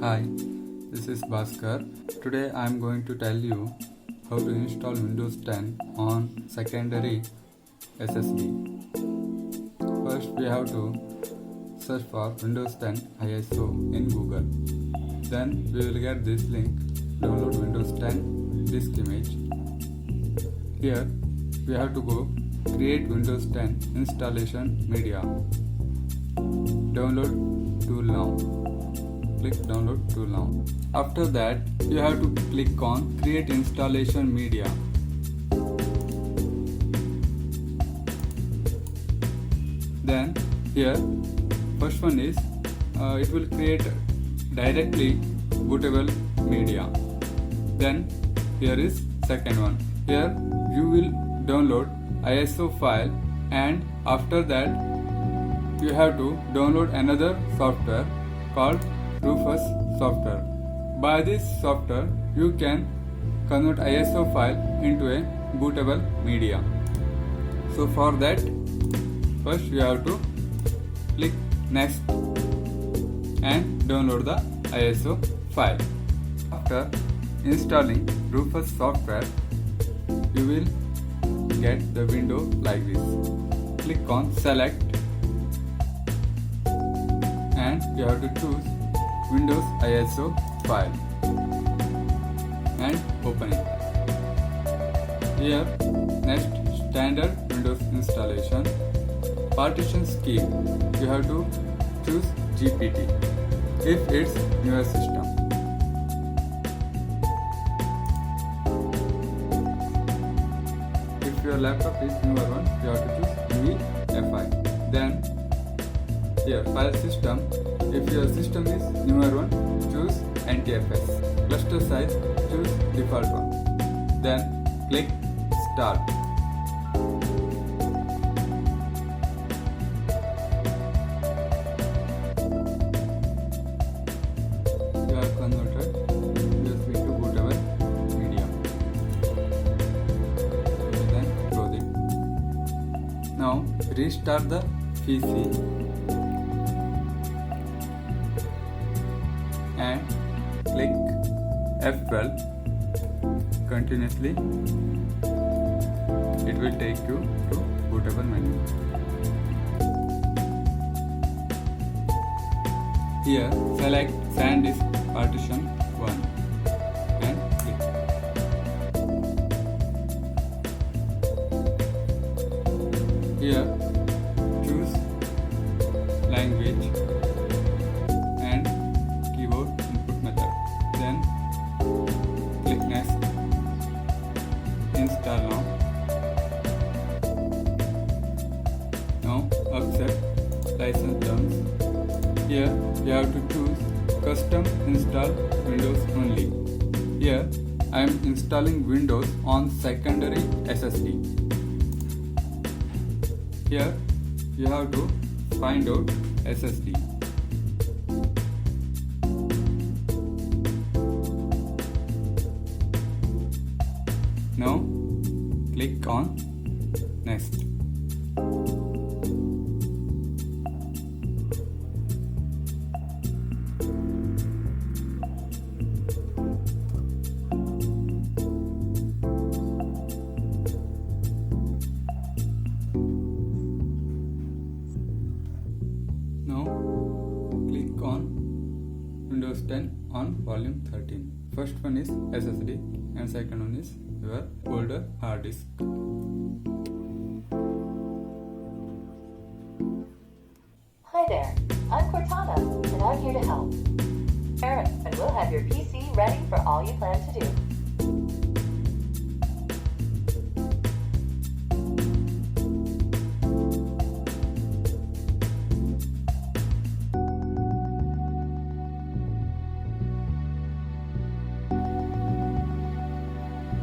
Hi, this is Bhaskar. Today I am going to tell you how to install Windows 10 on secondary SSD. First we have to search for Windows 10 ISO in Google. Then we will get this link, download Windows 10 disk image. Here we have to go create Windows 10 installation media. Download tool now. Click download tool now. After that you have to click on create installation media. Then here first one is it will create directly bootable media. Then here is second one. Here you will download ISO file, and after that you have to download another software called Rufus software. By this software you can convert ISO file into a bootable media. So for that first you have to click next and download the ISO file. After installing Rufus software you will get the window like this. Click on select and you have to choose Windows ISO file and open it. Here next standard Windows installation. Partition scheme you have to choose GPT if it's newer system. If your laptop is newer one you have to choose NVMe. Then here file system, if your system is newer one choose NTFS. Cluster size choose default one. Then click start. You have converted USB to bootable media. Then close it. Now restart the PC and click F12 continuously. It will take you to bootable menu. Here select SanDisk partition 1 and click. Here choose language and keyboard input method. Then click next. Install now. Now accept license terms. Here you have to choose custom install Windows only. Here I am installing Windows on secondary SSD. Here you have to find out SSD. Now click on next. Now click on Windows 10 on volume 13. First one is SSD and second one is your older hard disk. Hi there, I'm Cortana and I'm here to help. And we'll have your PC ready for all you plan to do.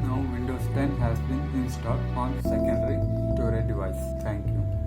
Now Windows 10 has been installed on secondary storage device. Thank you.